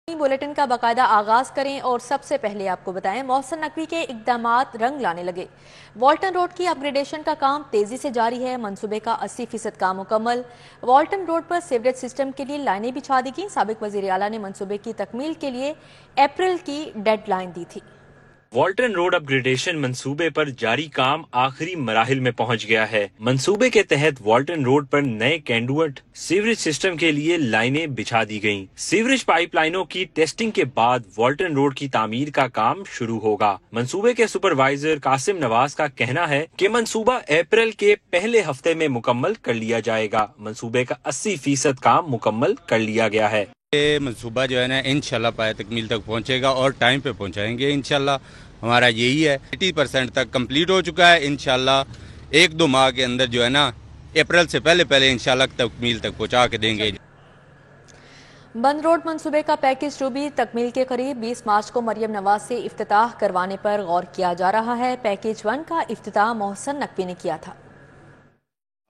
Bulletin का बाकायदा आगाज करें और सबसे पहले आपको बताएं मोहसिन नकवी के इकदामात रंग लाने लगे। वाल्टन रोड की अपग्रेडेशन का काम तेजी से जारी है। मंसूबे का 80% काम मुकम्मल। वाल्टन रोड पर सीवरेज सिस्टम के लिए लाइनें बिछा दी गईं। साबिक वजीर आला ने मंसूबे की तकमील के लिए अप्रैल की डेडलाइन दी थी। वाल्टन रोड अपग्रेडेशन मंसूबे पर जारी काम आखिरी मराहिल में पहुंच गया है। मंसूबे के तहत वाल्टन रोड पर नए कैंडुएट सीवरेज सिस्टम के लिए लाइनें बिछा दी गईं। सीवरेज पाइपलाइनों की टेस्टिंग के बाद वाल्टन रोड की तामीर का काम शुरू होगा। मंसूबे के सुपरवाइजर कासिम नवाज का कहना है कि मंसूबा अप्रैल के पहले हफ्ते में मुकम्मल कर लिया जाएगा। मंसूबे का 80% काम मुकम्मल कर लिया गया है। ये मंसूबा जो है ना इंशाल्लाह पाए तकमील तक पहुंचेगा और टाइम पे पहुंचाएंगे इंशाल्लाह। हमारा यही है। 80% तक कंप्लीट हो चुका है। इंशाल्लाह 1-2 माह के अंदर जो है ना अप्रैल से पहले इंशाल्लाह तकमील तक पहुंचा के देंगे। बंद रोड मंसूबे का पैकेज 2 भी तकमील के करीब। 20 मार्च को मरियम नवाज से इफ्तिताह करवाने पर गौर किया जा रहा है। पैकेज 1 का इफ्तिताह मोहसिन नकवी ने किया था।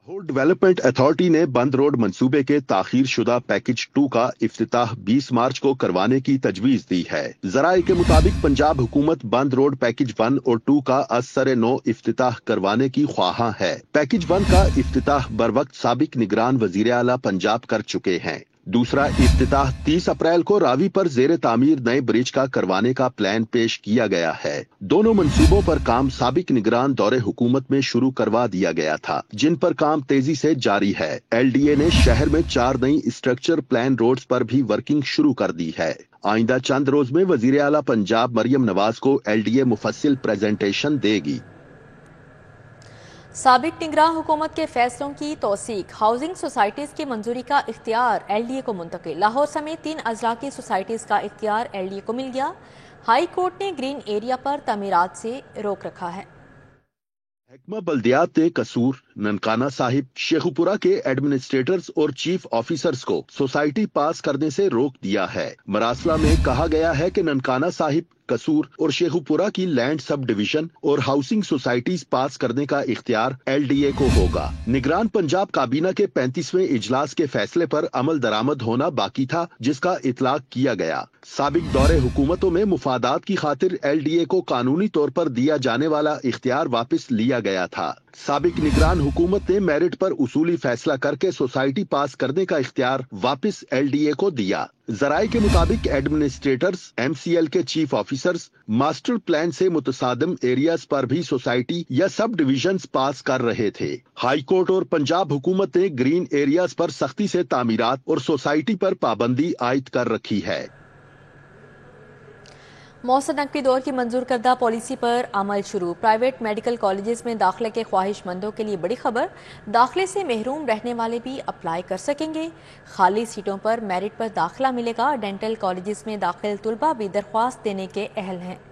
लाहौर डेवलपमेंट अथॉरिटी ने बंद रोड मंसूबे के ताखीर शुदा पैकेज 2 का इफ्तिताह 20 मार्च को करवाने की तजवीज दी है। जराये के मुताबिक पंजाब हुकूमत बंद रोड पैकेज 1 और 2 का असर-ए-नौ इफ्तिताह करवाने की ख्वाहां है। पैकेज 1 का इफ्तिताह बरवक्त साबिक निगरान वजीर आला पंजाब कर चुके हैं। दूसरा इफ्तिताह 30 अप्रैल को रावी पर जेर तामीर नए ब्रिज का करवाने का प्लान पेश किया गया है। दोनों मंसूबों पर काम साबिक निगरान दौरे हुकूमत में शुरू करवा दिया गया था, जिन पर काम तेजी से जारी है। LDA ने शहर में 4 नई स्ट्रक्चर प्लान रोड्स पर भी वर्किंग शुरू कर दी है। आइंदा चंद रोज में वजीर आला पंजाब मरियम नवाज को LDA मुफस्सिल प्रेजेंटेशन देगी। साबिक निगरान हुकूमत के फैसलों की तौसीक। हाउसिंग सोसाइटीज की मंजूरी का इख्तियार LDA को मुंतकिल। लाहौर समेत 3 अजला की सोसाइटीज का इख्तियार LDA को मिल गया। हाई कोर्ट ने ग्रीन एरिया पर तमीरात से रोक रखा है। महकमा बल्दियात ने कसूर, ननकाना साहिब, शेखुपुरा के एडमिनिस्ट्रेटर्स और चीफ ऑफिसर्स को सोसाइटी पास करने से रोक दिया है। मरासला में कहा गया है कि ननकाना साहिब, कसूर और शेखुपुरा की लैंड सब डिवीजन और हाउसिंग सोसाइटीज पास करने का इख्तियार LDA को होगा। निगरान पंजाब काबीना के 35वें इजलास के फैसले पर अमल दरामद होना बाकी था, जिसका इतलाक किया गया। साबिक दौरे हुकूमतों में मुफादात की खातिर LDA को कानूनी तौर पर दिया जाने वाला इख्तियार वापस लिया गया था। साबिक निगरान हुकूमत ने मेरिट पर उसूली फैसला करके सोसाइटी पास करने का इख्तियार वापस LDA को दिया। जराये के मुताबिक एडमिनिस्ट्रेटर्स, MCL के चीफ ऑफिसर्स मास्टर प्लान से मुतसादिम एरियाज पर भी सोसाइटी या सब डिविजन्स पास कर रहे थे। हाई कोर्ट और पंजाब हुकूमत ने ग्रीन एरियाज पर सख्ती से तामीरात और सोसाइटी पर पाबंदी आयद कर रखी है। मोहसिन नकवी दौर की मंजूर करदा पॉलिसी पर अमल शुरू। प्राइवेट मेडिकल कॉलेजेस में दाखिले के ख्वाहिशमंदों के लिए बड़ी खबर। दाखिले से महरूम रहने वाले भी अप्लाई कर सकेंगे। खाली सीटों पर मेरिट पर दाखिला मिलेगा। डेंटल कॉलेजेस में दाखिल तुलबा भी दरख्वास्त देने के अहल हैं।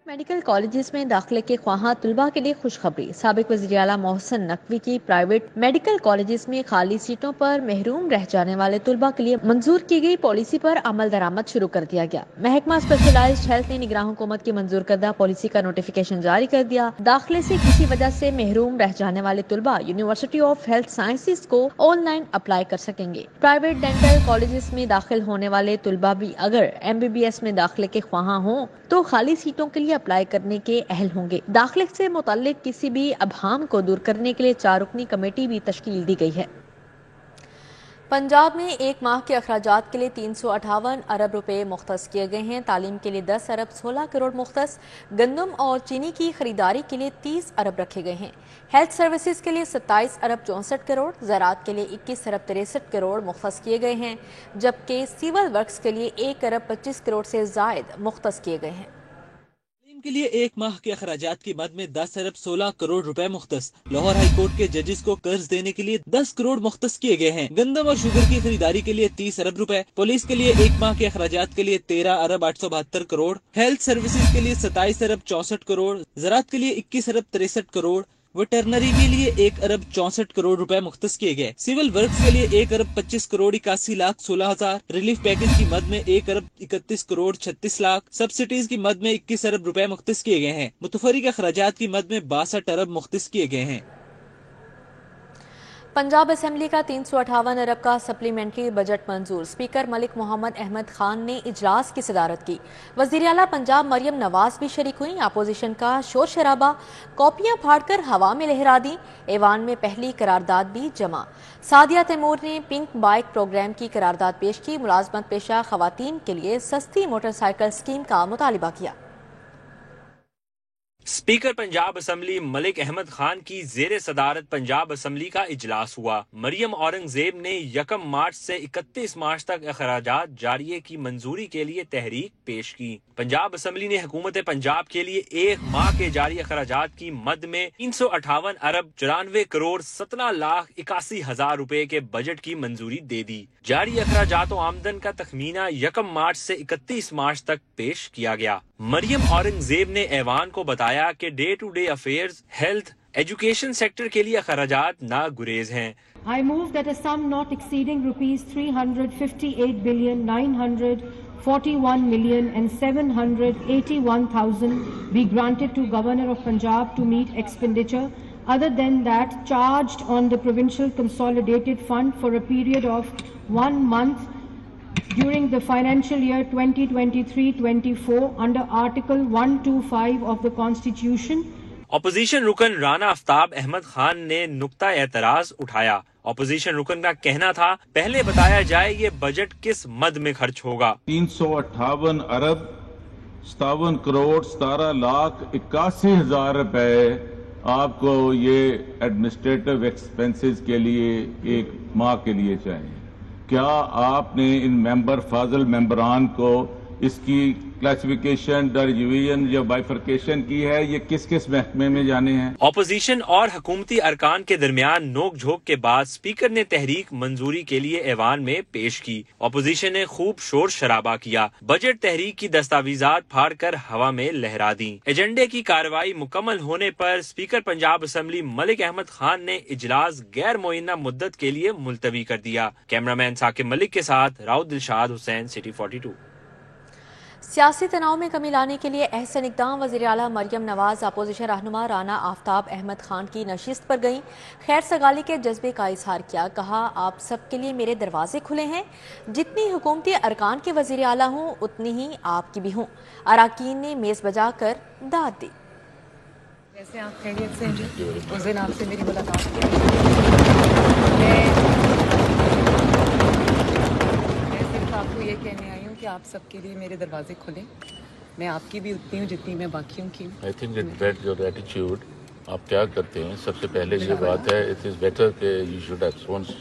मेडिकल कॉलेजेस में दाखिले के ख्वाहां तुलबा के लिए खुशखबरी। साबिक वज़ीर आला मोहसिन नकवी की प्राइवेट मेडिकल कॉलेजेस में खाली सीटों पर महरूम रह जाने वाले तुलबा के लिए मंजूर की गई पॉलिसी पर अमल दरामद शुरू कर दिया गया। महकमा स्पेशलाइज्ड हेल्थ ने निगरान हुकूमत की मंजूर करदा पॉलिसी का नोटिफिकेशन जारी कर दिया। दाखिले से किसी वजह से महरूम रह जाने वाले तुलबा यूनिवर्सिटी ऑफ हेल्थ साइंसेज को ऑनलाइन अप्लाई कर सकेंगे। प्राइवेट डेंटल कॉलेजेस में दाखिल होने वाले तुलबा भी अगर MBBS में दाखिले के ख्वाहां हों तो खाली सीटों के लिए अप्लाई करने के अहल होंगे। दाखिले से मुताल्लिक किसी भी अबहाम को दूर करने के लिए 4 रुकनी कमेटी भी तश्कील दी गई है। पंजाब में 1 माह के अखराजात के लिए 358 अरब रुपए मुख्तस किए गए हैं। तालीम के लिए 10 अरब 16 करोड़ मुख्तस। गंदम और चीनी की खरीदारी के लिए 30 अरब रखे गए हैं। हेल्थ सर्विसेज के लिए 27 अरब 64 करोड़, ज़राअत के लिए 21 अरब 63 करोड़ मुख्तस किए गए हैं, जबकि सिविल वर्क्स के लिए 1 अरब 25 करोड़ से जायद मुख्तस किए गए हैं। के लिए 1 माह के अखराजात की मद में 10 अरब 16 करोड़ रुपए मुख्तस। लाहौर हाई कोर्ट के जजेस को कर्ज देने के लिए 10 करोड़ मुख्तस किए गए हैं। गंदम और शुगर की खरीदारी के लिए 30 अरब रुपए। पुलिस के लिए 1 माह के अखराजात के लिए 13 अरब 872 करोड़। हेल्थ सर्विसेज के लिए 27 अरब 64 करोड़। ज़राअत के लिए 21 अरब 63 करोड़। वेटरनरी के लिए 1 अरब 64 करोड़ रुपए मुख्तस किए गए। सिविल वर्क्स के लिए 1 अरब 25 करोड़ 81 लाख 16 हजार। रिलीफ पैकेज की मद में 1 अरब 31 करोड़ 36 लाख। सब्सिडीज की मद में 21 अरब रुपए मुख्तस किए गए हैं। मुतफर्रिक अखराजात की मद में 62 अरब मुख्तस किए गए हैं। पंजाब असेंबली का 358 अरब का सप्लीमेंट्री बजट मंजूर। स्पीकर मलिक मोहम्मद अहमद खान ने इजलास की सदारत की। वज़ीर आला पंजाब मरियम नवाज भी शरीक हुई। अपोजिशन का शोर शराबा, कॉपियां फाड़कर हवा में लहरा दी। ऐवान में पहली करारदाद भी जमा। सादिया तैमूर ने पिंक बाइक प्रोग्राम की करारदाद पेश की। मुलाजमत पेशा खवातीन के लिए सस्ती मोटरसाइकिल स्कीम का मुतालिबा किया। स्पीकर पंजाब असम्बली मलिक अहमद खान की जेर सदारत पंजाब असम्बली का इजलास हुआ। मरियम औरंगजेब ने 1 मार्च से 31 मार्च तक अखराजात जारिये की मंजूरी के लिए तहरीक पेश की। पंजाब असम्बली ने हुकूमत पंजाब के लिए 1 माह के जारी अखराजात की मद में 358 अरब 94 करोड़ 17 लाख 81 हजार रुपए के बजट की मंजूरी दे दी। जारी अखराजात आमदन का तखमीना 1 मार्च से 31 मार्च तक पेश किया गया। मरियम औरंगजेब ने ऐवान को बताया कि day to day affairs, health, education sector के लिए अखराजात ना गुरेज हैं। I move that a sum not exceeding rupees 358,941,781,000 be granted to Governor of Punjab to meet expenditure other than that charged on the Provincial Consolidated Fund for a period of 1 month during the financial year 2023-24 under Article 125 of the Constitution. Opposition रुकन राना आफ्ताब अहमद खान ने नुक्ता एतराज उठाया। Opposition रुकन का कहना था, पहले बताया जाए ये बजट किस मद में खर्च होगा। 358 अरब 57 करोड़ 17 लाख 81 हजार रुपए आपको ये एडमिनिस्ट्रेटिव एक्सपेंसेस के लिए 1 माह के लिए चाहिए। क्या आपने इन फाजिल मेंबरान को इसकी क्लासिफिकेशन, डिवीजन या बाइफरकेशन की है? ये किस किस महकमे में जाने हैं? अपोजिशन और हुकूमती अरकान के दरमियान नोक झोंक के बाद स्पीकर ने तहरीक मंजूरी के लिए ऐवान में पेश की। अपोजिशन ने खूब शोर शराबा किया। बजट तहरीक की दस्तावेजात फाड़ कर हवा में लहरा दी। एजेंडे की कार्रवाई मुकम्मल होने पर स्पीकर पंजाब असम्बली मलिक अहमद खान ने इजलास गैर मुअय्यना मुद्दत के लिए मुलतवी कर दिया। कैमरामैन साकिब मलिक के साथ राउत दिलशाद हुसैन, सिटी 42। सियासी तनाव में कमी लाने के लिए अहसन इक़दाम। वज़ीर आला मरियम नवाज अपोजिशन रहनुमा राना आफ्ताब अहमद खान की नशिस्त पर गईं। खैर सगाली के जज्बे का इजहार किया। कहा, आप सबके लिए मेरे दरवाजे खुले हैं। जितनी हुकूमती अरकान के वज़ीर आला हूँ उतनी ही आपकी भी हूँ। अराकीन ने मेज़ बजा कर दाद दी। वैसे आप खैरियत से जी? उस दिन आपसे मेरी मुलाकात हुई। मैं सिर्फ आपको ये कहने आई हूँ कि आप सबके लिए मेरे दरवाजे खुले। मैं आपकी भी उतनी हूँ जितनी मैं बाकियों की हूँ। I think it that your attitude, आप क्या करते हैं। सबसे पहले ये बात है, इट इज बेटर कि यू शुड हैव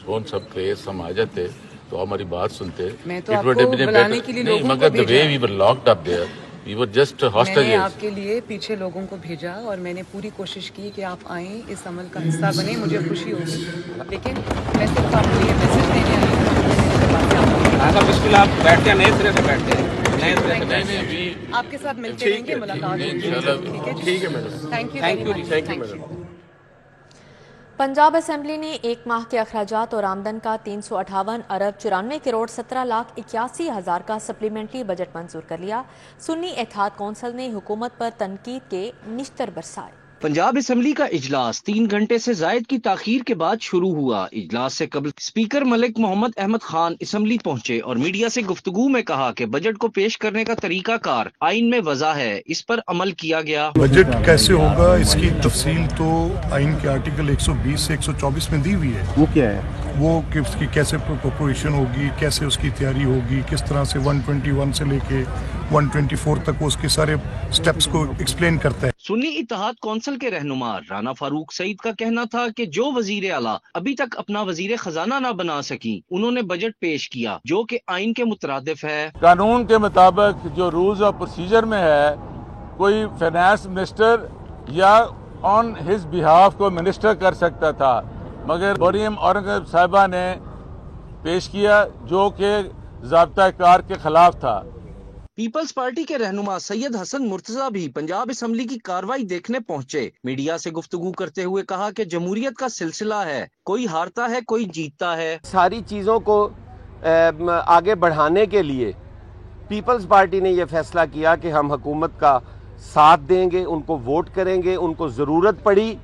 फोन सब प्लेस। हम आ जाते तो हमारी बात सुनते। मैं तो आपको बुलाने के लिए लोगों को भेजा। The way we were locked up there, we were just hostages. मैंने आपके लिए पीछे लोगों को भेजा और मैंने पूरी कोशिश की कि आप आएं, इस अमल का हिस्सा बने। मुझे खुशी होगी, लेकिन मैं सिर्फ आपको ये मैसेज देने आई हूँ। मुश्किल आप बैठते हैं, नए सिरे से बैठते हैं, नए सिरे से बैठते हैं। आपके साथ मिलते रहेंगे, मुलाकात होगी। ठीक है madam, thank you madam. Punjab assembly ने 1 माह के अखराजात और आमदन का 358 अरब 94 करोड़ 17 लाख 81 हजार का सप्लीमेंट्री बजट मंजूर कर लिया। सुन्नी इत्तेहाद कौंसिल ने हुकूमत पर तनकीद के निश्तर बरसाए। पंजाब असेंबली का इजलास 3 घंटे से जायद की ताखीर के बाद शुरू हुआ। इजलास से कबल स्पीकर मलिक मोहम्मद अहमद खान असेंबली पहुंचे और मीडिया से गुफ्तगू में कहा कि बजट को पेश करने का तरीका कार आइन में वज़ा है, इस पर अमल किया गया। बजट कैसे होगा इसकी तफसील तो आइन के आर्टिकल 120 से 124 में दी हुई है। वो क्या है? वो कि उसकी कैसे प्रोपोर्शन होगी, कैसे उसकी तैयारी होगी, किस तरह से 121 से लेके 124 तक वो उसके सारे स्टेप्स को एक्सप्लेन करता है। सुन्नी इत्तेहाद कौंसिल के रहनुमा राना फारूक सईद का कहना था कि जो वजीर आला अभी तक अपना वजीर खजाना ना बना सकी, उन्होंने बजट पेश किया जो कि आइन के मुतरादिफ है। कानून के मुताबिक जो रूल्स और प्रोसीजर में है, कोई फाइनेंस मिनिस्टर या ऑन हिज बिहाफ को मिनिस्टर कर सकता था, मगर मरियम औरंगजेब साहिबा ने पेश किया जो कि ज़ाब्ता कार के खिलाफ था। पीपल्स पार्टी के रहनुमा सैयद हसन मुर्तजा भी पंजाब असेंबली की कार्रवाई देखने पहुंचे। मीडिया से गुफ्तगू करते हुए कहा कि जमहूरियत का सिलसिला है, कोई हारता है कोई जीतता है। सारी चीज़ों को आगे बढ़ाने के लिए पीपल्स पार्टी ने यह फैसला किया कि हम हुकूमत का साथ देंगे, उनको वोट करेंगे, उनको ज़रूरत पड़ी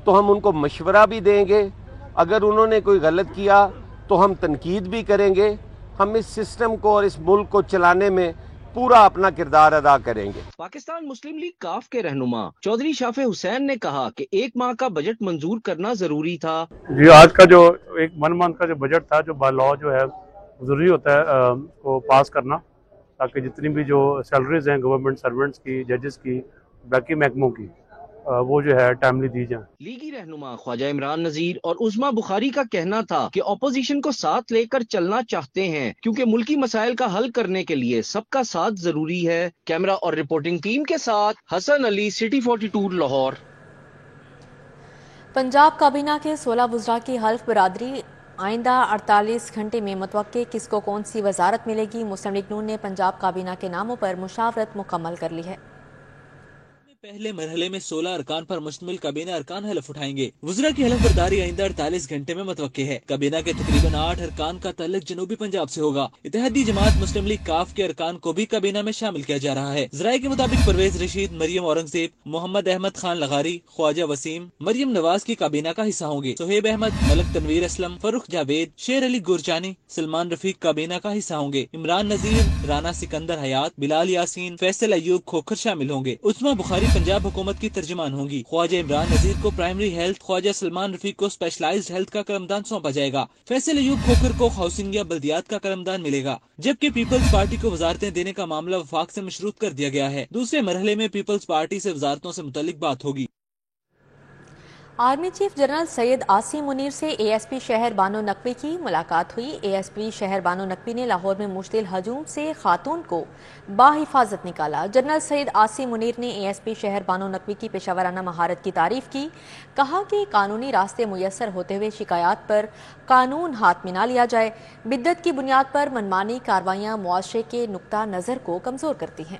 तो हम उनको मशवरा भी देंगे, اگر انہوں نے کوئی غلط کیا تو ہم تنقید بھی کریں گے. ہم اس سسٹم کو اور اس ملک کو چلانے میں پورا اپنا کردار ادا کریں گے. پاکستان مسلم لیگ کاف کے رہنما چودھری شافع حسین نے کہا کہ 1 ماہ کا بجٹ منظور کرنا ضروری تھا. جی آج کا جو 1 منتھ کا جو بجٹ تھا جو بائی لاء جو ہے ضروری ہوتا ہے کو پاس کرنا تاکہ جتنی بھی جو سیلریز ہیں گورنمنٹ سرونٹس کی، ججز کی، باقی محکموں کی وہ جو ہے ٹائملی دی جائیں. لیگی رہنما خواجہ عمران نذیر اور عظما بخاری کا کہنا تھا کہ اپوزیشن کو ساتھ لے کر چلنا چاہتے ہیں کیونکہ ملکی مسائل کا حل کرنے کے لیے سب کا ساتھ ضروری ہے. کیمرہ اور رپورٹنگ ٹیم کے ساتھ حسن علی، سٹی 42 لاہور. پنجاب کابینہ کے 16 وزراء کی حلف برداری آئندہ 48 گھنٹے میں متوقع. کس کو کون سی وزارت ملے گی؟ مسلم لیگ نون نے پنجاب کابینہ کے ناموں پر مشاورت مکمل کر لی ہے. پہلے مرحلے میں 16 ارکان پر مشتمل کابینہ ارکان حلف اٹھائیں گے. وزراء کی حلف برداری آئندہ 48 گھنٹے میں متوقع ہے. کابینہ کے تقریباً 8 ارکان کا تعلق جنوبی پنجاب سے ہوگا. اتحادی جماعت مسلم لیگ کاف کے ارکان کو بھی کابینہ میں شامل کیا جا رہا ہے. ذرائع کے مطابق پرویز رشید، مریم اورنگزیب، محمد احمد خان لغاری، خواجہ وسیم، مریم نواز کی کابینہ کا حصہ ہوں گے. صہیب احمد، ملک تنویر اسلم، فرخ جاوید، شیر علی گورجانی، سلمان رفیق کابینہ کا حصہ ہوں گے. عمران نذیر، رانا سکندر حیات، بلال یاسین، فیصل ایوب کھوکھر شامل ہوں گے. عثما بخاری پنجاب حکومت کی ترجمان ہوں گی. خواجہ عمران نذیر کو پرائمری ہیلتھ، خواجہ سلمان رفیق کو اسپیشلائزڈ ہیلتھ کا قلمدان سونپا جائے گا. فیصل ایوب کھوکھر کو ہاؤسنگ یا بلدیات کا قلمدان ملے گا، جبکہ پیپلز پارٹی کو وزارتیں دینے کا معاملہ وفاق سے مشروط کر دیا گیا ہے. دوسرے مرحلے میں پیپلز پارٹی سے وزارتوں سے متعلق بات ہوگی. Army chief general Syed Asim Munir سے اے ایس پی شہر بانو نقوی کی ملاقات ہوئی. اے ایس پی شہر بانو نقوی نے لاہور میں مشتعل ہجوم سے خاتون کو باحفاظت نکالا. جنرل سید عاصم منیر نے اے ایس پی شہر بانو نقوی کی پیشہ ورانہ مہارت کی تعریف کی. کہا کہ قانونی راستے میسر ہوتے ہوئے شکایات پر قانون ہاتھ میں نہ لیا جائے. بدعت کی بنیاد پر منمانی کارروائیاں معاشرے کے نقطہ نظر کو کمزور کرتی ہیں.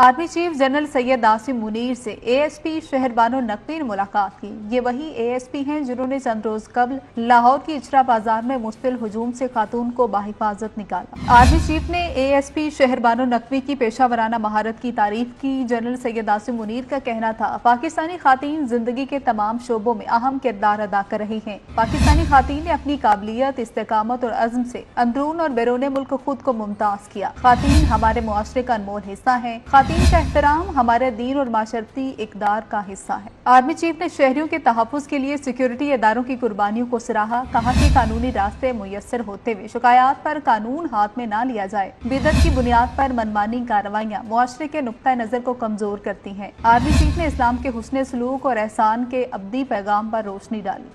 Army chief general Syed Asim Munir سے اے ایس پی شہر بانو نقوی نے ملاقات کی. یہ وہی اے ایس پی ہیں جنہوں نے چند روز قبل لاہور کی اچرا بازار میں مشتعل ہجوم سے خاتون کو باحفاظت نکالا. آرمی چیف نے اے ایس پی شہر بانو نقوی کی پیشہ ورانہ مہارت کی تعریف کی. جنرل سید عاصم منیر کا کہنا تھا پاکستانی خواتین زندگی کے تمام شعبوں میں اہم کردار ادا کر رہی ہیں. پاکستانی خواتین نے اپنی قابلیت، استقامت اور عزم سے اندرون اور بیرون ملک خود کو ممتاز کیا. خواتین ہمارے معاشرے کا انمول حصہ ہیں. خواتین کا احترام ہمارے دین اور معاشرتی اقدار کا حصہ ہے. آرمی چیف نے شہریوں کے تحفظ کے لیے سیکیورٹی اداروں کی قربانیوں کو سراہا. کہا کہ قانونی راستے میسر ہوتے ہوئے شکایات پر قانون ہاتھ میں نہ لیا جائے. بدعت کی بنیاد پر منمانی کارروائیاں معاشرے کے نقطہ نظر کو کمزور کرتی ہیں. آرمی چیف نے اسلام کے حسن سلوک اور احسان کے ابدی پیغام پر روشنی ڈالی.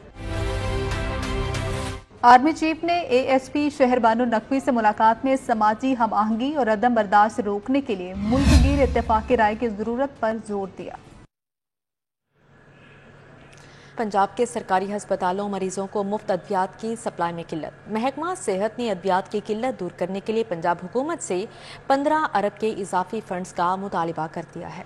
آرمی چیف نے اے ایس پی شہر بانو نقوی سے ملاقات میں سماجی ہم آہنگی اور عدم برداشت روکنے کے لیے ملک گیر اتفاق رائے کی ضرورت پر زور دیا. پنجاب کے سرکاری ہسپتالوں مریضوں کو مفت ادویات کی سپلائی میں قلت. محکمہ صحت نے ادویات کی قلت دور کرنے کے لیے پنجاب حکومت سے 15 ارب کے اضافی فنڈز کا مطالبہ کر دیا ہے.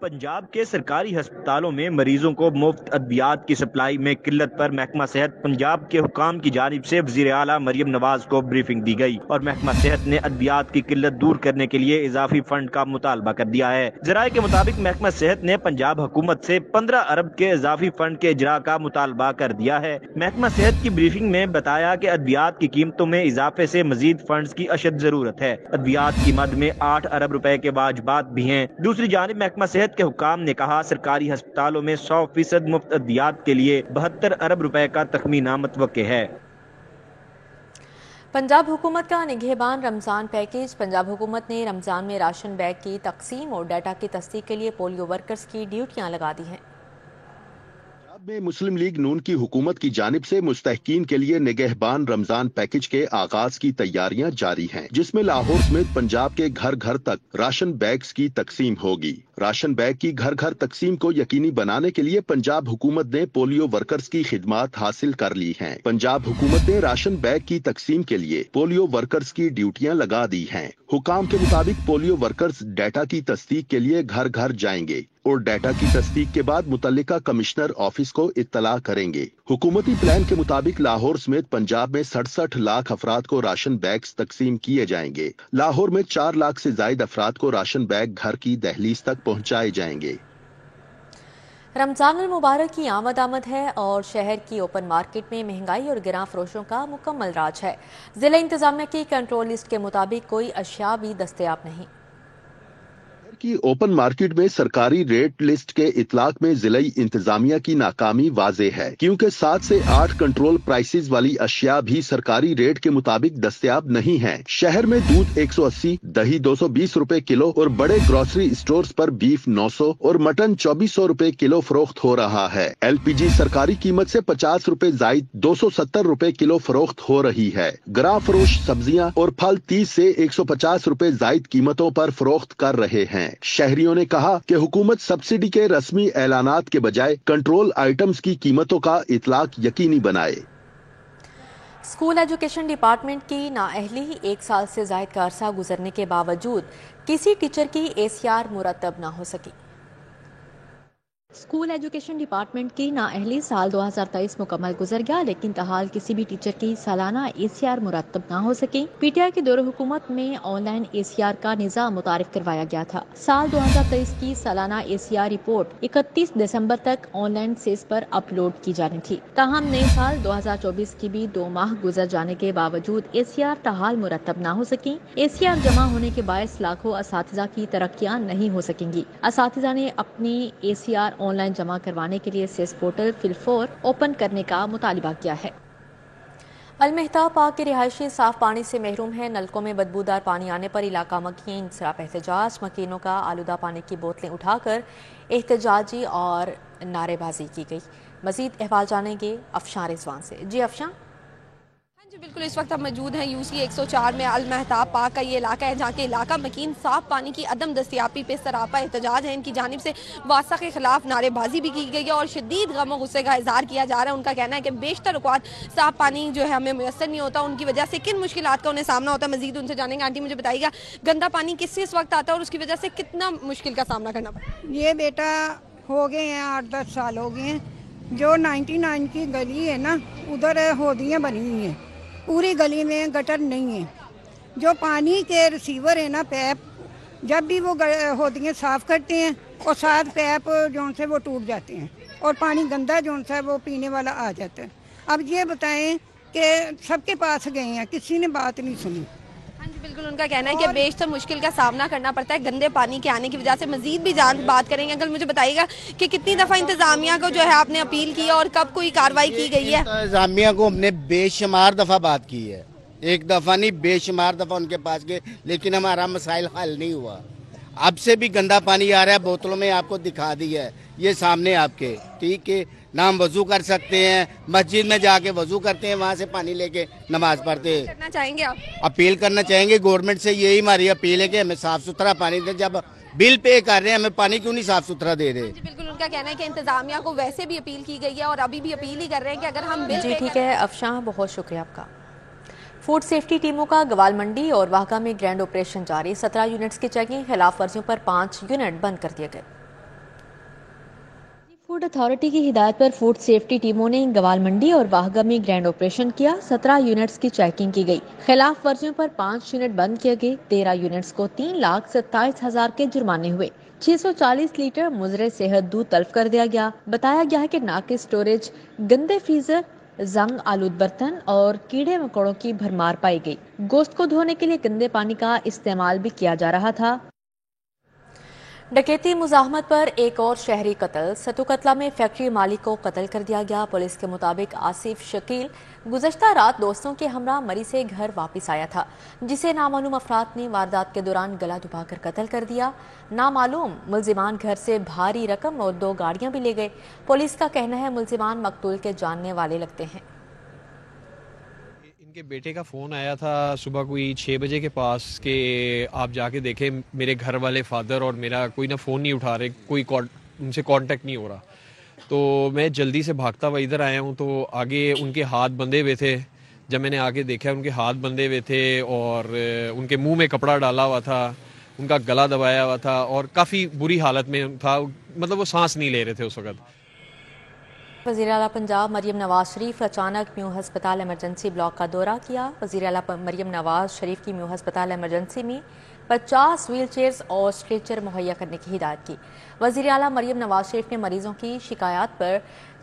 پنجاب کے سرکاری ہسپتالوں میں مریضوں کو مفت ادویات کی سپلائی میں قلت پر محکمہ صحت پنجاب کے حکام کی جانب سے وزیر اعلیٰ مریم نواز کو بریفنگ دی گئی اور محکمہ صحت نے ادویات کی قلت دور کرنے کے لیے اضافی فنڈ کا مطالبہ کر دیا ہے. ذرائع کے مطابق محکمہ صحت نے پنجاب حکومت سے 15 ارب کے اضافی فنڈ کے اجرا کا مطالبہ کر دیا ہے. محکمہ صحت کی بریفنگ میں بتایا کہ ادویات کی قیمتوں میں اضافے سے مزید فنڈز کی اشد ضرورت ہے. ادویات کی مد میں 8 ارب روپے کے واجبات بھی ہیں. دوسری جانب محکمہ صحت کے حکام نے کہا سرکاری ہسپتالوں میں 100% مفت ادویات کے لیے 72 ارب روپے کا تخمینہ متوقع ہے. پنجاب حکومت کا نگہبان رمضان پیکیج. پنجاب حکومت نے رمضان میں راشن بیگ کی تقسیم اور ڈیٹا کی تصدیق کے لیے پولیو ورکرز کی ڈیوٹیاں لگا دی ہیں. میں مسلم لیگ نون کی حکومت کی جانب سے مستحقین کے لیے نگہبان رمضان پیکج کے آغاز کی تیاریاں جاری ہیں، جس میں لاہور سمیت پنجاب کے گھر گھر تک راشن بیگز کی تقسیم ہوگی. راشن بیگ کی گھر گھر تقسیم کو یقینی بنانے کے لیے پنجاب حکومت نے پولیو ورکرز کی خدمات حاصل کر لی ہیں. پنجاب حکومت نے راشن بیگ کی تقسیم کے لیے پولیو ورکرز کی ڈیوٹیاں لگا دی ہیں. حکام کے مطابق پولیو ورکرز ڈیٹا کی تصدیق کے لیے گھر گھر جائیں گے اور ڈیٹا کی تصدیق کے بعد متعلقہ کمشنر آفس کو اطلاع کریں گے. حکومتی پلان کے مطابق لاہور سمیت پنجاب میں 67 لاکھ افراد کو راشن بیگز تقسیم کیے جائیں گے. لاہور میں 4 لاکھ سے زائد افراد کو راشن بیگ گھر کی دہلیز تک پہنچائے جائیں گے. رمضان المبارک کی آمد ہے اور شہر کی اوپن مارکیٹ میں مہنگائی اور گراں فروشوں کا مکمل راج ہے۔ ضلع انتظامیہ کی کنٹرول لسٹ کے مطابق کوئی اشیاء بھی دستیاب نہیں۔ کی اوپن مارکیٹ میں سرکاری ریٹ لسٹ کے اطلاق میں ضلعی انتظامیہ کی ناکامی واضح ہے، کیونکہ 7 سے 8 کنٹرول پرائسز والی اشیاء بھی سرکاری ریٹ کے مطابق دستیاب نہیں ہیں۔ شہر میں دودھ 180، دہی 220 روپے کلو اور بڑے گروسری اسٹورز پر بیف 900 اور مٹن 2400 روپے کلو فروخت ہو رہا ہے۔ LPG سرکاری قیمت سے 50 روپے زائد 270 روپے کلو فروخت ہو رہی ہے۔ گراں فروش سبزیاں اور پھل 30 سے 150 روپے زائد قیمتوں پر فروخت کر رہے ہیں۔ شہریوں نے کہا کہ حکومت سبسڈی کے رسمی اعلانات کے بجائے کنٹرول آئٹمز کی قیمتوں کا اطلاق یقینی بنائے۔ اسکول ایجوکیشن ڈپارٹمنٹ کی نااہلی 1 سال سے زائد کا عرصہ گزرنے کے باوجود کسی ٹیچر کی ACR مرتب نہ ہو سکی۔ اسکول ایجوکیشن ڈپارٹمنٹ کی نااہلی سال 2023 مکمل گزر گیا، لیکن تاحال کسی بھی ٹیچر کی سالانہ ACR مرتب نہ ہو سکی۔ PTI کے دور حکومت میں آن لائن ACR کا نظام متعارف کروایا گیا تھا۔ سال 2023 کی سالانہ ACR رپورٹ 31 دسمبر تک آن لائن سیس پر اپلوڈ کی جانی تھی، تاہم نئے سال 2024 کی بھی 2 ماہ گزر جانے کے باوجود ACR تاحال مرتب نہ ہو سکی۔ ACR جمع ہونے کے باعث لاکھوں اساتذہ کی ترقیاں نہیں ہو سکیں گی۔ اساتذہ نے اپنی ACR آن لائن جمع کروانے کے لیے سیس پورٹل فل4 اوپن کرنے کا مطالبہ کیا ہے۔ المحتاب پاک کے رہائشی صاف پانی سے محروم ہیں۔ نلکوں میں بدبودار پانی آنے پر علاقہ مکین سراپا احتجاج، مکینوں کا آلودہ پانی کی بوتلیں اٹھا کر احتجاجی اور نعرے بازی کی گئی۔ مزید احوال جانیں گے افشان رضوان سے۔ جی افشان۔ جی بالکل، اس وقت ہم موجود ہیں UC 104 میں المحتاب پاک کا یہ علاقہ ہے، جہاں کے علاقہ مکین صاف پانی کی عدم دستیابی پہ سراپا احتجاج ہے۔ ان کی جانب سے واسطہ کے خلاف نعرے بازی بھی کی گئی ہے اور شدید غم و غصے کا اظہار کیا جا رہا ہے۔ ان کا کہنا ہے کہ بیشتر اوقات صاف پانی جو ہے ہمیں میسر نہیں ہوتا، ان کی وجہ سے کن مشکلات کا انہیں سامنا ہوتا ہے۔ مزید ان سے جانیں گے۔ آنٹی مجھے بتائیے گا، گندا پانی کس سے اس وقت آتا ہے اور اس کی وجہ سے کتنا مشکل کا سامنا کرنا پڑتا ہے؟ یہ بیٹا ہو گئے ہیں 8-10 سال ہو گئے ہیں۔ جو 99 کی گلی ہے نا، ادھر ہودیاں بنی ہوئی ہیں، پوری گلی میں گٹر نہیں ہے۔ جو پانی کے ریسیور ہیں نا، پیپ، جب بھی وہ ہودیاں صاف کرتے ہیں اور ساتھ پیپ جون سے وہ ٹوٹ جاتے ہیں اور پانی گندا جون سے وہ پینے والا آ جاتا ہے۔ اب یہ بتائیں کہ سب کے پاس گئے ہیں، کسی نے بات نہیں سنی۔ ہاں جی بالکل، ان کا کہنا ہے کہ بیشتر مشکل کا سامنا کرنا پڑتا ہے گندے پانی کے آنے کی وجہ سے۔ مزید بھی بات کریں گے۔ انکل مجھے بتائیے گا کہ کتنی دفعہ انتظامیہ کو جو ہے آپ نے اپیل کی اور کب کوئی کارروائی کی گئی ہے؟ انتظامیہ کو ہم نے بے شمار دفعہ بات کی ہے، ایک دفعہ نہیں بے شمار دفعہ ان کے پاس گئے، لیکن ہمارا مسائل حل نہیں ہوا۔ اب سے بھی گندا پانی آ رہا ہے، بوتلوں میں آپ کو دکھا دیا ہے، یہ سامنے آپ کے، ٹھیک ہے نہ ہم وضو کر سکتے ہیں، مسجد میں جا کے وضو کرتے ہیں، وہاں سے پانی لے کے نماز پڑھتے ہیں۔ کرنا چاہیں گے آپ؟ اپیل کرنا چاہیں گے گورنمنٹ سے، یہی ہماری اپیل ہے کہ ہمیں صاف ستھرا پانی دیں۔ جب بل پے کر رہے ہیں ہمیں پانی کیوں نہیں صاف ستھرا دے رہے؟ جی بالکل، ان کا کہنا ہے کہ انتظامیہ کو ویسے بھی اپیل کی گئی ہے اور ابھی بھی اپیل ہی کر رہے ہیں کہ اگر ہم بل جی ٹھیک ہے افشان، بہت شکریہ آپ کا۔ فوڈ سیفٹی ٹیموں کا گوال منڈی اور واہگہ میں گرینڈ آپریشن جاری۔ 17 یونٹس کی چیکنگ، خلاف ورزیوں پر 5 یونٹ بند کر دیے گئے۔ فوڈ اتھارٹی کی ہدایت پر فوڈ سیفٹی ٹیموں نے گوال منڈی اور واہگہ میں گرینڈ آپریشن کیا۔ 17 یونٹس کی چیکنگ کی گئی، خلاف ورزیوں پر 5 یونٹ بند کیے گئے۔ 13 یونٹس کو 3,27,000 کے جرمانے ہوئے۔ 640 لیٹر مضر صحت دودھ تلف کر دیا گیا۔ بتایا گیا ہے کہ ناقص سٹوریج، گندے فریزر، زنگ آلود برتن اور کیڑے مکوڑوں کی بھرمار پائی گئی۔ گوشت کو دھونے کے لیے گندے پانی کا استعمال بھی کیا جا رہا تھا۔ ڈکیتی مزاحمت پر ایک اور شہری قتل۔ ستو قتلہ میں فیکٹری مالک کو قتل کر دیا گیا۔ پولیس کے مطابق آصف شکیل گزشتہ رات دوستوں کے ہمراہ مری سے گھر واپس آیا تھا، جسے نامعلوم افراد نے واردات کے دوران گلا دبا کر قتل کر دیا۔ نامعلوم ملزمان گھر سے بھاری رقم اور 2 گاڑیاں بھی لے گئے۔ پولیس کا کہنا ہے ملزمان مقتول کے جاننے والے لگتے ہیں۔ کے بیٹے کا فون آیا تھا صبح کوئی 6 بجے کے پاس کہ آپ جا کے دیکھیں میرے گھر والے فادر اور میرا کوئی نہ فون نہیں اٹھا رہے، کوئی ان سے کانٹیکٹ نہیں ہو رہا۔ تو میں جلدی سے بھاگتا ہوا ادھر آیا ہوں، تو آگے ان کے ہاتھ بندھے ہوئے تھے۔ جب میں نے آ کے دیکھا ان کے ہاتھ بندھے ہوئے تھے اور ان کے منہ میں کپڑا ڈالا ہوا تھا، ان کا گلا دبایا ہوا تھا اور کافی بری حالت میں تھا، مطلب وہ سانس نہیں لے رہے تھے اس وقت۔ वज़ीर आला पंजाब मरियम नवाज शरीफ अचानक म्यू हस्पताल एमरजेंसी ब्लॉक का दौरा किया। वज़ीर आला मरियम नवाज शरीफ की म्यू हस्पताल एमरजेंसी में 50 व्हील चेयर्स और स्ट्रेचर मुहैया करने की हिदायत की। वज़ीर आला मरियम नवाज शरीफ ने मरीजों की शिकायत पर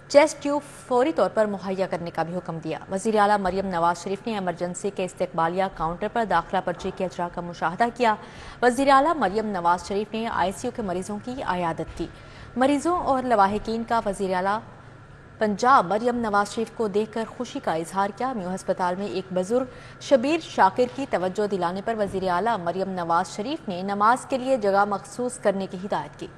चेस्ट ट्यूब फौरी तौर पर मुहैया करने का भी हुक्म दिया। वज़ीर आला मरियम नवाज शरीफ ने एमरजेंसी के इस्तकबालिया काउंटर पर दाखिला पर्ची के अजरा का मुशाहदा किया। वज़ीर आला मरियम नवाज शरीफ ने ICU के मरीजों की आयादत की। मरीजों और लवाहिकीन का वज़ीर आला पंजाब मरियम नवाज शरीफ को देखकर खुशी का इजहार किया। म्यू हस्पताल में एक बुजुर्ग शबीर शाकिर की तवज्जो दिलाने पर वज़ीर आला मरियम नवाज शरीफ ने नमाज के लिए जगह मखसूस करने की हिदायत की।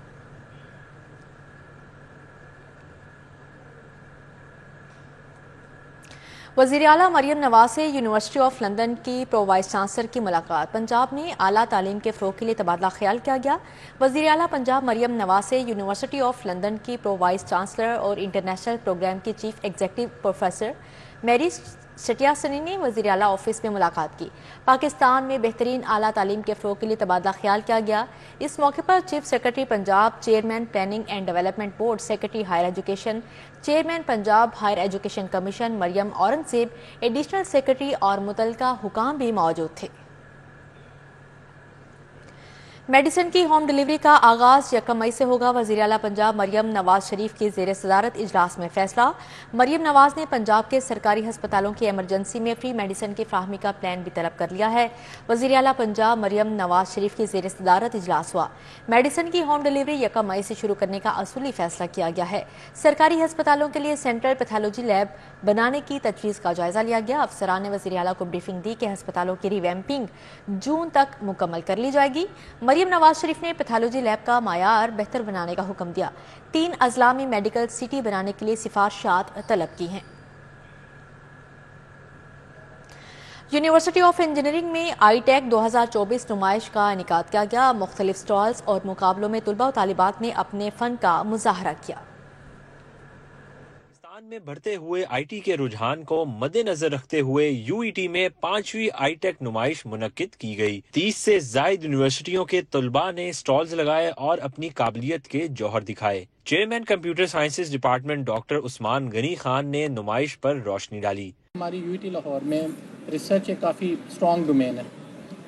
वज़ीर आला मरियम नवाज से यूनिवर्सिटी ऑफ लंदन की प्रो वाइस चांसलर की मुलाकात। पंजाब में आला तालीम के फ़रोग़ के लिए तबादला ख्याल किया गया। वज़ीर आला पंजाब मरियम नवाज से यूनिवर्सिटी ऑफ लंदन की प्रो वाइस चांसलर और इंटरनेशनल प्रोग्राम की चीफ एग्जीक्यूटिव प्रोफेसर मैरी सटियासनी ने वज़ीर आला ऑफिस में मुलाकात की। पाकिस्तान में बेहतरीन आला तालीम के फ़रोग़ के लिए तबादला ख्याल किया गया। इस मौके पर chief secretary Punjab, chairman planning and development board, secretary higher education, chairman Punjab higher education commission Maryam Aurangzeb, additional secretary और मुतल्लिका हुकाम भी मौजूद थे। मेडिसिन की होम डिलीवरी का आगाज 1 मई से होगा। वज़ीर आला पंजाब मरियम नवाज शरीफ की ज़ेर सदारत इजलास में फैसला। मरियम नवाज ने पंजाब के सरकारी हस्पतालों की एमरजेंसी में फ्री मेडिसिन की फ्राहमी का प्लान भी तलब कर लिया है। वज़ीर आला पंजाब मरियम नवाज शरीफ की ज़ेर सदारत इजलास हुआ। मेडिसिन की होम डिलीवरी 1 मई से शुरू करने का असूली फैसला किया गया है। सरकारी हस्पतालों के लिए सेंट्रल पैथोलॉजी लैब बनाने की तजवीज़ का जायजा लिया गया। अफसरान ने वज़ीर आला को ब्रीफिंग दी कि हस्पतालों की रिवैम्पिंग जून तक मुकम्मल कर ली जाएगी। मरियम नवाज शरीफ ने पैथोलॉजी लैब का मायार बेहतर बनाने का हुक्म दिया। 3 अजला में मेडिकल सिटी बनाने के लिए सिफारिशात तलब की हैं। यूनिवर्सिटी ऑफ इंजीनियरिंग में ITEC 2024 नुमाइश का इनेकाद किया गया। मुख्तलिफ स्टॉल्स और मुकाबलों में तुलबा और तालिबात ने अपने फन का मुजाहरा किया। में बढ़ते हुए IT के रुझान को मद्देनजर रखते हुए UET में 5वीं ITEC नुमाइश मुनक्किद की गई। 30 से जायद यूनिवर्सिटियों के तुलबा ने स्टॉल्स लगाए और अपनी काबिलियत के जौहर दिखाए। Chairman computer sciences department doctor Usman Ghani Khan ने नुमाइश पर रोशनी डाली। हमारी UET लाहौर में रिसर्च एक काफ़ी स्ट्रॉन्ग डोमेन है,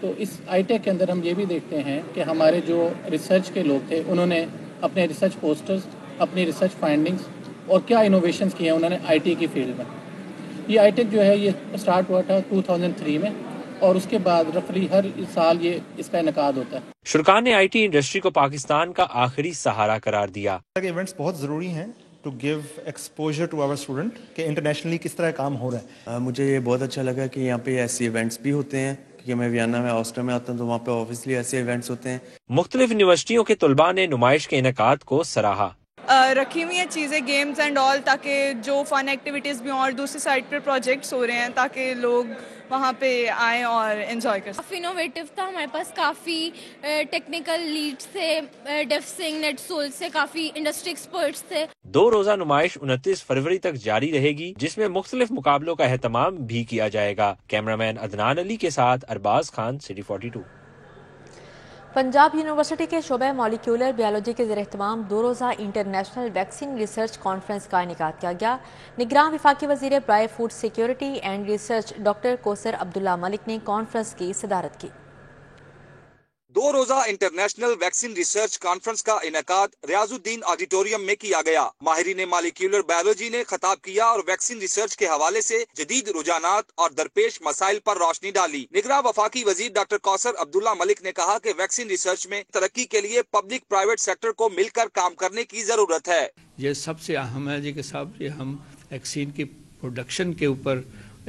तो इस ITEC के अंदर हम ये भी देखते हैं कि हमारे जो रिसर्च के लोग थे उन्होंने अपने रिसर्च पोस्टर्स, अपनी रिसर्च फाइंडिंग्स और क्या इनोवेशंस किए हैं उन्होंने IT की फील्ड में। ये ITEC जो है ये स्टार्ट हुआ था 2003 में और उसके बाद रफली हर साल ये इसका इनेकाद होता है। शुरकान ने IT इंडस्ट्री को पाकिस्तान का आखिरी सहारा करार दिया। इवेंट्स बहुत ज़रूरी हैं to give exposure to our student कि इंटरनेशनली किस तरह काम हो रहा है। मुझे ये बहुत अच्छा लगा कि यहाँ पे ऐसे इवेंट्स भी होते हैं, क्योंकि मैं वियना में ऑस्ट्रिया में आता हूँ तो वहाँ पे ऑब्वियसली ऐसे इवेंट्स होते हैं। मुख्तलिफ यूनिवर्सिटियों के तुलबा ने नुमाइश के इनेकाद को सराहा। रखी हुई हैं चीज़ें, गेम्स एंड ऑल, ताकि जो फन एक्टिविटीज़ भी और दूसरी साइड पर प्रोजेक्ट्स हो रहे हैं ताकि लोग वहाँ पे आएँ और एंजॉय कर सकें। काफ़ी इनोवेटिव था, हमारे पास काफ़ी टेक्निकल लीड से, डेफ सिंह, नेटसोल से काफ़ी इंडस्ट्री एक्सपर्ट्स थे। 2 रोज़ा नुमाइश 29 फरवरी तक जारी रहेगी, जिसमें मुख्तलिफ मुकाबलों का एहतमाम भी किया जाएगा। कैमरामैन अदनान अली के साथ अरबाज खान, सिटी 42। पंजाब यूनिवर्सिटी के शोबे मॉलिक्यूलर बायोलॉजी के ज़ेर-ए-एहतमाम 2 रोज़ा इंटरनेशनल वैक्सीन रिसर्च कॉन्फ्रेंस का इनेकाद किया गया। निगरान वफाकी वज़ीर बराए food security and research doctor Kausar Abdullah Malik ने कॉन्फ्रेंस की सदारत की। 2 रोज़ा इंटरनेशनल वैक्सीन रिसर्च कॉन्फ्रेंस का इनेकाद रियाजुद्दीन ऑडिटोरियम में किया गया। माहिरीन मॉलिक्यूलर बायोलॉजी ने खिताब किया और वैक्सीन रिसर्च के हवाले से जदीद रुझानात और दरपेश मसाइल पर रोशनी डाली। निगरान वफाकी वजीर डॉक्टर कौसर अब्दुल्ला मलिक ने कहा कि वैक्सीन रिसर्च में तरक्की के लिए पब्लिक प्राइवेट सेक्टर को मिलकर काम करने की जरूरत है। ये सबसे अहम है जी के साहब, ये हम वैक्सीन की प्रोडक्शन के ऊपर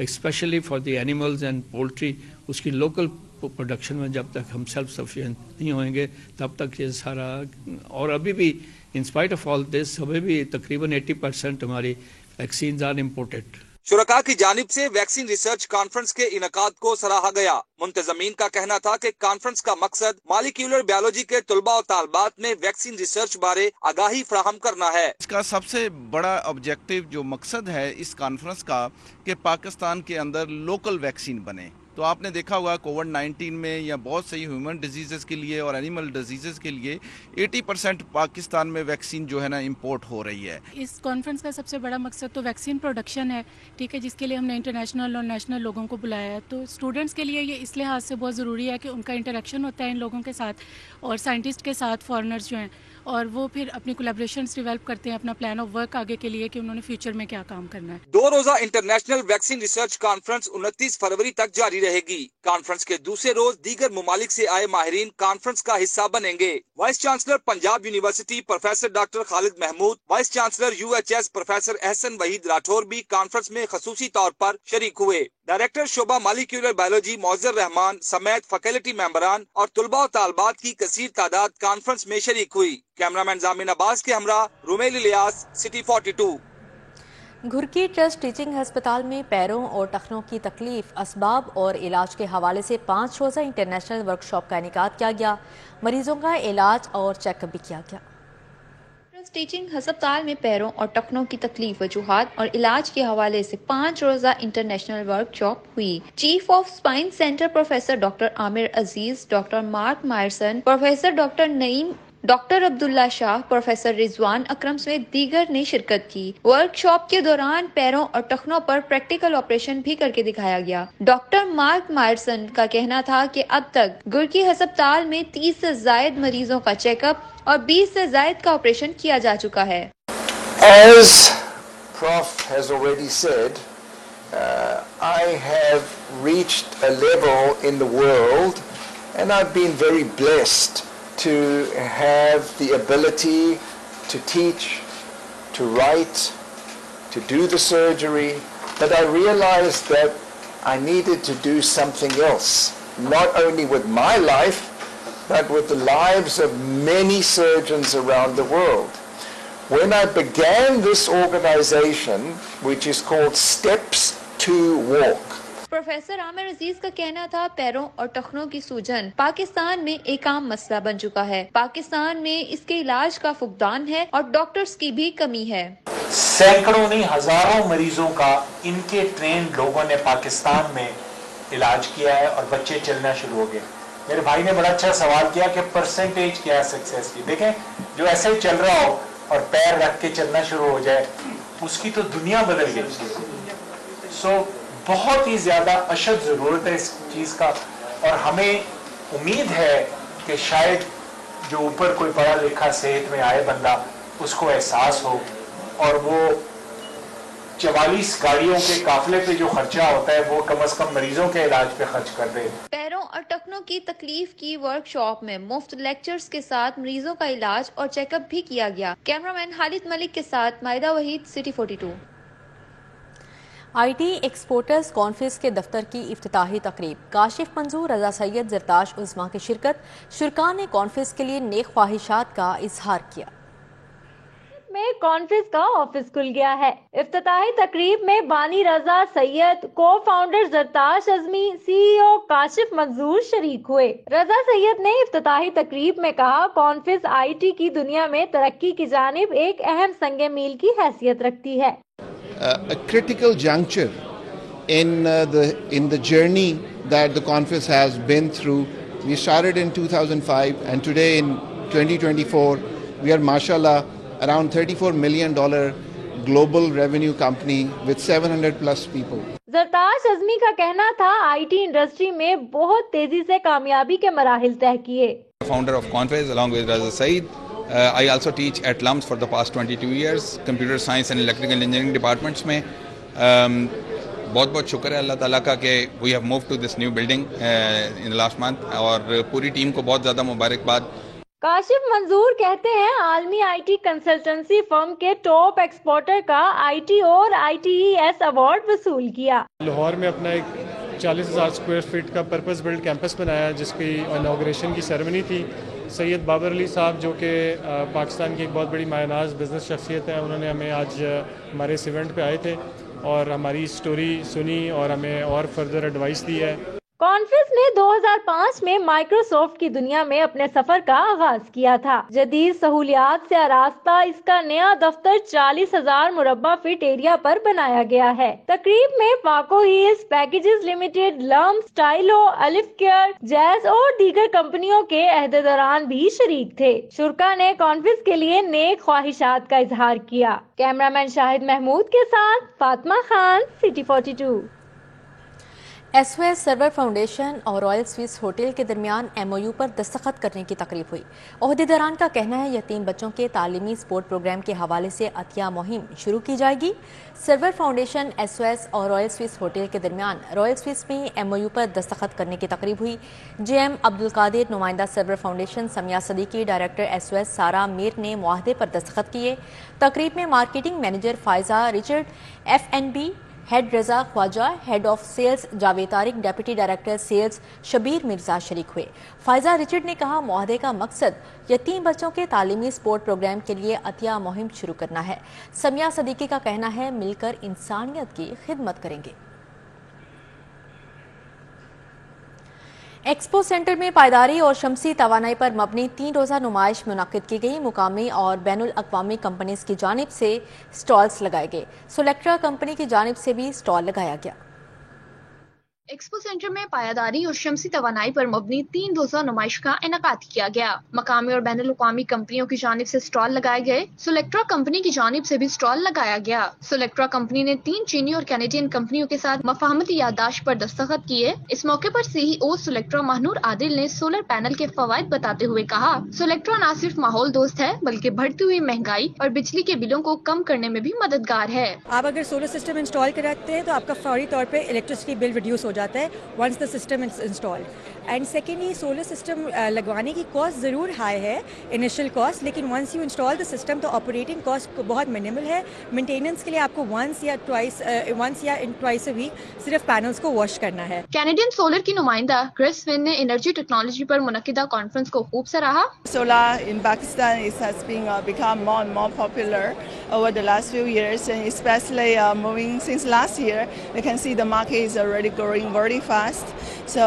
specially for the animals and poultry, उसकी लोकल प्रोडक्शन में जब तक हम सेल्फ सफिशिएंट नहीं होंगे तब तक ये सारा, और अभी भी in spite of all this अभी भी तकरीबन 80% हमारी वैक्सीन आर इम्पोर्टेड। शुरका की जानिब से वैक्सीन रिसर्च कॉन्फ्रेंस के इनेकाद को सराहा गया। मुंतजमीन का कहना था कि कॉन्फ्रेंस का मकसद मॉलिक्यूलर बायोलॉजी के तुलबा और तालबात में वैक्सीन रिसर्च बारे आगाही फराहम करना है। इसका सबसे बड़ा ऑब्जेक्टिव जो मकसद है इस कॉन्फ्रेंस का कि पाकिस्तान के अंदर लोकल वैक्सीन बने, تو آپ نے دیکھا ہوگا کووڈ-19 میں یا بہت سی ہیومن ڈیزیزز کے لیے اور اینیمل ڈیزیزز کے لیے 80% پاکستان میں ویکسین جو ہے نا امپورٹ ہو رہی ہے. اس کانفرنس کا سب سے بڑا مقصد تو ویکسین پروڈکشن ہے، ٹھیک ہے، جس کے لیے ہم نے انٹرنیشنل اور نیشنل لوگوں کو بلایا ہے. تو اسٹوڈنٹس کے لیے یہ اس لحاظ سے بہت ضروری ہے کہ ان کا انٹریکشن ہوتا ہے ان لوگوں کے ساتھ اور سائنٹسٹ کے ساتھ، فارنرز جو ہیں، اور وہ پھر اپنی کولیبریشنز ڈیولپ کرتے ہیں اپنا پلان آف ورک آگے کے لیے کہ انہوں نے فیوچر میں کیا کام کرنا ہے. 2 روزہ انٹرنیشنل ویکسین ریسرچ کانفرنس 29 فروری تک جاری رہے گی. کانفرنس کے دوسرے روز دیگر ممالک سے آئے ماہرین کانفرنس کا حصہ بنیں گے. Vice chancellor Punjab university professor doctor Khalid Mahmood, vice chancellor UHS professor Ahsan Waheed Rathore بھی کانفرنس میں خصوصی طور پر شریک ہوئے. ڈائریکٹر شعبہ مالیکیولر بایولوجی معزر رحمان سمیت فیکلٹی ممبران اور طلباء و طالبات کی کثیر تعداد کانفرنس میں شریک ہوئی. کیمرامین زامن عباس کے ہمراہ Romail Ilyas, city 42. Ghurki trust teaching ہسپتال میں پیروں اور ٹخنوں کی تکلیف، اسباب اور علاج کے حوالے سے 5 روزہ انٹرنیشنل ورکشاپ کا انعقاد کیا گیا. مریضوں کا علاج اور چیک اپ بھی کیا گیا. ٹرسٹ ٹیچنگ ہسپتال میں پیروں اور ٹخنوں کی تکلیف، وجوہات اور علاج کے حوالے سے 5 روزہ انٹرنیشنل ورکشاپ ہوئی. Chief of spine centre professor doctor Amir Aziz, doctor Mark Myerson, professor doctor Naeem, doctor Abdullah Shah, professor Rizwan Akram سمیت دیگر نے شرکت کی. ورکشاپ کے دوران پیروں اور ٹخنوں پر پریکٹیکل آپریشن بھی کر کے دکھایا گیا. ڈاکٹر مارک مائرسن کا کہنا تھا کہ اب تک گرکی ہسپتال میں 30 سے زائد مریضوں کا چیک اپ اور 20 سے زائد کا آپریشن کیا جا چکا ہے. As Prof has already said, I have reached a level in the world and I've been very blessed to have the ability to teach, to write, to do the surgery, but I realized that I needed to do something else, not only with my life, but with the lives of many surgeons around the world. When I began this organization, which is called Steps to Walk, professor Amir Aziz کا کہنا تھا پیروں اور ٹخنوں کی سوجن پاکستان میں ایک عام مسئلہ بن چکا ہے. پاکستان میں اس کے علاج کا فقدان ہے اور ڈاکٹرز کی بھی کمی ہے. سینکڑوں نہیں ہزاروں مریضوں کا ان کے ٹرینڈ لوگوں نے پاکستان میں علاج کیا ہے اور بچے چلنا شروع ہو گئے. میرے بھائی نے بڑا اچھا سوال کیا کہ پرسنٹیج کیا ہے سکسیس کی. دیکھیں جو ایسے ہی چل رہا ہو اور پیر رکھ کے چلنا شروع ہو جائے اس کی تو دنیا بدل گئی. سو بہت ہی زیادہ اشد ضرورت ہے اس چیز کا اور ہمیں امید ہے کہ شاید جو اوپر کوئی پڑھا لکھا صحت میں آئے بندہ اس کو احساس ہو اور وہ 44 گاڑیوں کے قافلے پہ جو خرچہ ہوتا ہے وہ کم از کم مریضوں کے علاج پہ خرچ کر دے. پیروں اور ٹخنوں کی تکلیف کی ورکشاپ میں مفت لیکچرز کے ساتھ مریضوں کا علاج اور چیک اپ بھی کیا گیا. کیمرامین خالد ملک کے ساتھ Maida Waheed, city 42. I T exporters conference کے دفتر کی افتتاحی تقریب، کاشف منظور، رضا سید، زرتاش عظما کی شرکت. شرکاء نے کانفرنس کے لیے نیک خواہشات کا اظہار کیا. میں کانفرنس کا آفس کھل گیا ہے. افتتاحی تقریب میں بانی رضا سید، کو فاؤنڈر زرتاش عظمی، CEO کاشف منظور شریک ہوئے. رضا سید نے افتتاحی تقریب میں کہا کانفرنس IT کی دنیا میں ترقی کی جانب ایک اہم سنگ میل کی حیثیت رکھتی ہے. A critical juncture in the journey that the conference has been through. We started in 2005 and today in 2024 we are mashallah around $34 million global revenue company with 700 plus people. Zartash عظمی کا کہنا تھا IT انڈسٹری میں بہت تیزی سے کامیابی کے مراحل طے کیے. Founder of Conference along with Raza Saeed. I also teach at LUMS for the past 22 years, computer science and electrical engineering departments میں. بہت بہت شکر ہے اللہ تعالیٰ کا کہ we have moved to this new building in the last month اور پوری ٹیم کو بہت زیادہ مبارکباد. کاشف منظور کہتے ہیں عالمی IT کنسلٹنسی فرم کے ٹاپ ایکسپورٹر کا IT اور ITES ایوارڈ وصول کیا. لاہور میں اپنا ایک 40,000 اسکوائر فٹ کا پرپز بلڈ کیمپس بنایا جس کی انوگریشن کی سیرمنی تھی. سید بابر علی صاحب جو کہ پاکستان کی ایک بہت بڑی مایہ ناز بزنس شخصیت ہے، انہوں نے ہمیں آج ہمارے اس ایونٹ پہ آئے تھے اور ہماری سٹوری سنی اور ہمیں اور فردر ایڈوائس دی ہے. कॉन्फिस ने 2005 में माइक्रोसॉफ्ट की दुनिया में अपने सफर का आगाज किया था। जदीद सहूलियात से आरास्ता इसका नया दफ्तर 40,000 मुरब्बा फीट एरिया पर बनाया गया है। तकरीब में पाको हील्स, पैकेजेस लिमिटेड, लम्ब, स्टाइलो, अलिफ केयर, जैज और दीगर कंपनियों के अहदेदारान भी शरीक थे। शुरका ने कॉन्फिस के लिए नेक ख्वाहिशात का इजहार किया। कैमरामैन शाहिद महमूद के साथ Fatima Khan, city 42। SOS server foundation और रॉयल स्विस होटल के दरमियान MOU पर दस्तखत करने की तकरीब हुई। ओहदेदारान का कहना है यतीम बच्चों के तालीमी स्पोर्ट प्रोग्राम के हवाले से अतिया मुहिम शुरू की जाएगी। सर्वर फाउंडेशन, SOS और रॉयल स्विस होटल के दरमियान रॉयल स्विस में MOU पर दस्तखत करने की तकरीब हुई। JM अब्दुल कादिर, नुमाइंदा server foundation Samiya Siddiqui, director SOS सारा मीर ने मुआहदे पर दस्तखत किए। तकरीब में marketing manager Faiza Richard, FNB head Raza Khwaja, head of sales Javed Tariq, deputy director sales Shabbir Mirza शरीक हुए। फायजा रिचर्ड ने कहा मुआहदे का मकसद यतीम बच्चों के तालीमी स्पोर्ट प्रोग्राम के लिए अतिया मुहिम शुरू करना है। समिया सदीकी का कहना है मिलकर इंसानियत की खिदमत करेंगे। एक्सपो सेंटर में पायदारी और शमसी तवानाई पर मबनी 3 रोज़ा नुमाइश मुनक्किद की गई। मुकामी और बैनुल अक़वामी कंपनीज की जानिब से स्टॉल्स लगाए गए। सोलेक्ट्रा कंपनी की जानिब से भी स्टॉल लगाया गया। एक्सपो सेंटर में पायादारी और शमसी तवानाई पर मबनी 3 रोज़ा नुमाइश का इनेकाद किया गया। मकामी और बैनुल अक़वामी कंपनियों की जानिब से स्टॉल लगाए गए। सोलेक्ट्रा कंपनी की जानिब से भी स्टॉल लगाया गया। सोलेक्ट्रा कंपनी ने 3 चीनी और कैनेडियन कंपनियों के साथ मफाहमती याददाश्त पर दस्तखत किए। इस मौके पर CEO सोलेक्ट्रा महनूर आदिल ने सोलर पैनल के फवायद बताते हुए कहा, सोलेक्ट्रा न सिर्फ माहौल दोस्त है बल्कि बढ़ती हुई महंगाई और बिजली के बिलों को कम करने में भी मददगार है। आप अगर सोलर सिस्टम इंस्टॉल कराते हैं तो आपका फौरी तौर पे इलेक्ट्रिसिटी बिल रिड्यूस हो जाता है once the system is installed. And secondly solar system लगवाने की कॉस्ट ज़रूर हाई है, इनिशियल कॉस्ट, लेकिन once you install the system तो ऑपरेटिंग कॉस्ट बहुत मिनिमल है। मेंटेनेंस के लिए आपको वंस या ट्वाइस अ वीक सिर्फ पैनल्स को वॉश करना है। कैनेडियन सोलर की नुमाइंदा क्रिस विन ने एनर्जी टेक्नोलॉजी पर मुनक्किदा कॉन्फ्रेंस को खूब सराहा। Solar in Pakistan has been become more and more popular over the last few years, and especially moving since last year, we can see the market is already growing very fast. So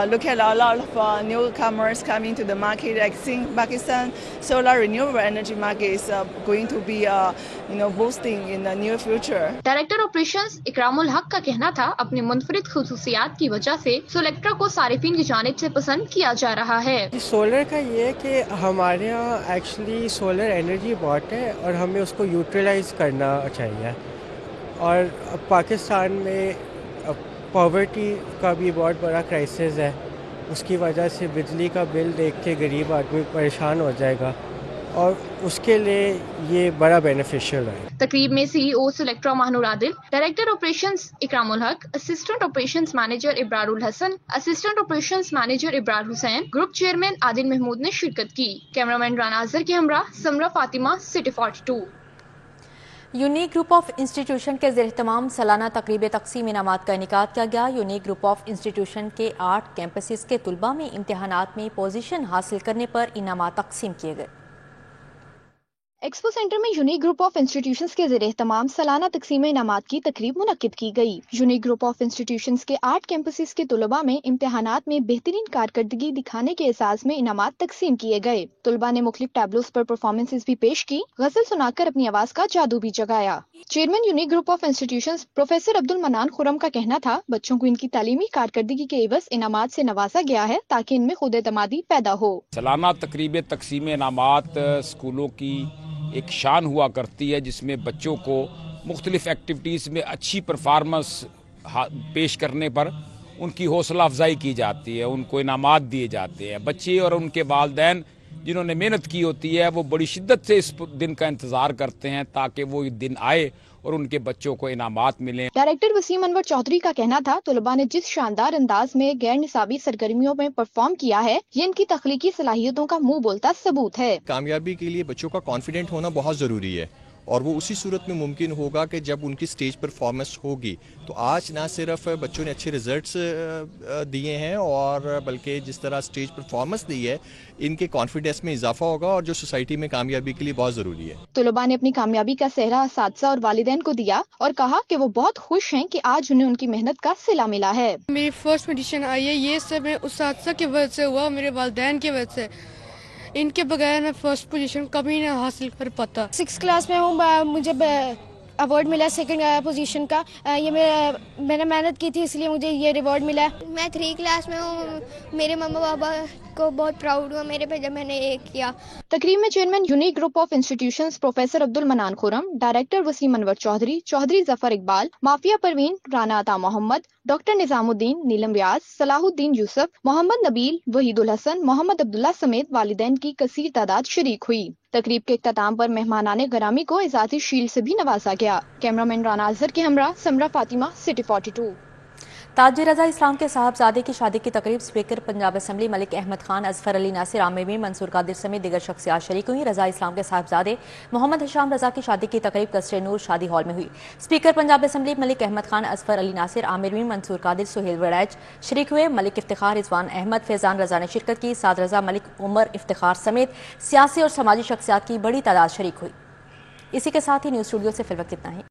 look at a lot of newcomers coming to the market. I think Pakistan solar renewable energy market is going to be boosting in the near future. Director operations Ikramul Haq का कहना था अपनी मुनफरिद खुसूसियात की वजह से सोलेक्ट्रा को सारिफिन की जानिब से पसंद किया जा रहा है। सोलर का ये है कि हमारे यहाँ एक्चुअली सोलर एनर्जी बहुत है और हमें उसको यूटिलाइज करना चाहिए। और पाकिस्तान में पॉवर्टी का भी बहुत बड़ा क्राइसिस है, उसकी वजह से बिजली का बिल देख के गरीब आदमी परेशान हो जाएगा और उसके लिए ये बड़ा बेनिफिशियल है। तकरीब में CEO Solectra Mahnoor Adil, director operations Ikramul Haq, assistant operations manager Ibrarul Hasan, assistant operations manager Ibrar Hussain, group chairman Adil Mahmood ने शिरकत की। कैमरामैन राना अजहर के हमरा Samra Fatima, city 42। Unique group of institution के ज़ेर-ए-तमाम सालाना तकरीब तक़सीम इनामात का इनेकाद किया गया। यूनिक ग्रुप ऑफ इंस्टीट्यूशन के 8 कैंपसेस के तुलबा में इम्तिहानात में पोजीशन हासिल करने पर इनामात तक़सीम किए गए। एक्सपो सेंटर में यूनिक ग्रुप ऑफ इंस्टीट्यूशंस के ज़ेर-ए-तमाम सालाना तक़सीम इनामात की तकरीब मुनक्किद की गई। यूनिक ग्रुप ऑफ इंस्टीट्यूशंस के 8 कैंपसेस के तुलबा में इम्तिहानात में बेहतरीन कारकर्दगी दिखाने के एहसास में इनामात तक़सीम किए गए। तुलबा ने मुख्तलिफ टैबलोस पर परफॉर्मेंसेस भी पेश की, गज़ल सुनाकर अपनी आवाज़ का जादू भी जगाया। Chairman unique group of institutions professor Abdul मनान खुरम का कहना था, बच्चों को इनकी तालीमी कारकर्दगी के एवज़ इनामात से नवाजा गया है ताकि इनमें खुद एतमादी पैदा हो। सालाना तकरीब तक़सीम इनामात स्कूलों की एक शान हुआ करती है, जिसमें बच्चों को मुख्तलिफ एक्टिविटीज़ में अच्छी परफॉर्मेंस पेश करने पर उनकी हौसला अफजाई की जाती है, उनको इनामात दिए जाते हैं। बच्चे और उनके वालिदैन जिन्होंने मेहनत की होती है वो बड़ी शिद्दत से इस दिन का इंतज़ार करते हैं ताकि वो दिन आए और उनके बच्चों को इनामात मिलें। डायरेक्टर वसीम अनवर चौधरी का कहना था, तुलबा ने जिस शानदार अंदाज में गैर निसाबी सरगर्मियों में परफॉर्म किया है, ये इनकी तख्लीकी सलाहियतों का मुंह बोलता सबूत है। कामयाबी के लिए बच्चों का कॉन्फिडेंट होना बहुत ज़रूरी है اور وہ اسی صورت میں ممکن ہوگا کہ جب ان کی سٹیج پرفارمنس ہوگی. تو آج نہ صرف بچوں نے اچھے رزلٹس دیے ہیں اور بلکہ جس طرح سٹیج پرفارمنس دی ہے ان کے کانفیڈنس میں اضافہ ہوگا اور جو سوسائٹی میں کامیابی کے لیے بہت ضروری ہے. طلباء نے اپنی کامیابی کا سہرا اساتذہ اور والدین کو دیا اور کہا کہ وہ بہت خوش ہیں کہ آج انہیں ان کی محنت کا صلہ ملا ہے. میری فرسٹ پوزیشن آئی ہے، یہ سب میں اساتذہ کی وجہ سے ہوا، میرے والدین کی وجہ سے. ان کے بغیر میں فرسٹ پوزیشن کبھی نہ حاصل کر پاتا. 6 کلاس میں ہوں، مجھے ایوارڈ ملا سیکنڈ پوزیشن کا. یہ میں نے محنت کی تھی اس لیے مجھے یہ ریوارڈ ملا. میں 3 کلاس میں ہوں، میرے ماما پاپا کو بہت پراؤڈ ہوا میرے پہ جب میں نے یہ کیا. تقریب میں chairman unique group of institutions professor Abdul Mannan Khurram, director Wasim Anwar Chaudhry, Chaudhry Zafar Iqbal, mafia Parveen, Rana عطا محمد، ڈاکٹر نظام الدین، نیلم ریاض، صلاح الدین یوسف، محمد نبیل، وحید الحسن، محمد عبداللہ سمیت والدین کی کثیر تعداد شریک ہوئی. تقریب کے اختتام پر مہمانان گرامی کو اعزازی شیلڈ سے بھی نوازا گیا. کیمرامین رانا اظہر کے ہمراہ سمرہ فاطمہ، سٹی 42. تاج رضا اسلام کے صاحبزادے کی شادی کی تقریب اسپیکر پنجاب اسمبلی ملک احمد خان، اظفر علی ناصر، عامر میر، منصور قادر سمیت دیگر شخصیات شریک ہوئی. رضا اسلام کے صاحبزادے محمد ہشام رضا کی شادی کی تقریب قصر نور شادی ہال میں ہوئی. اسپیکر پنجاب اسمبلی ملک احمد خان، اظفر علی ناصر، عامر میر، منصور قادر، سہیل وڑیچ شریک ہوئے. ملک افتخار رضوان احمد، فیضان رضا نے شرکت کی. سعد رضا، ملک عمر افتخار سمیت سیاسی اور سماجی شخصیات کی بڑی تعداد شریک ہوئی. اسی کے ساتھ ہی نیوز اسٹوڈیو سے فی الوقت اتنا ہی.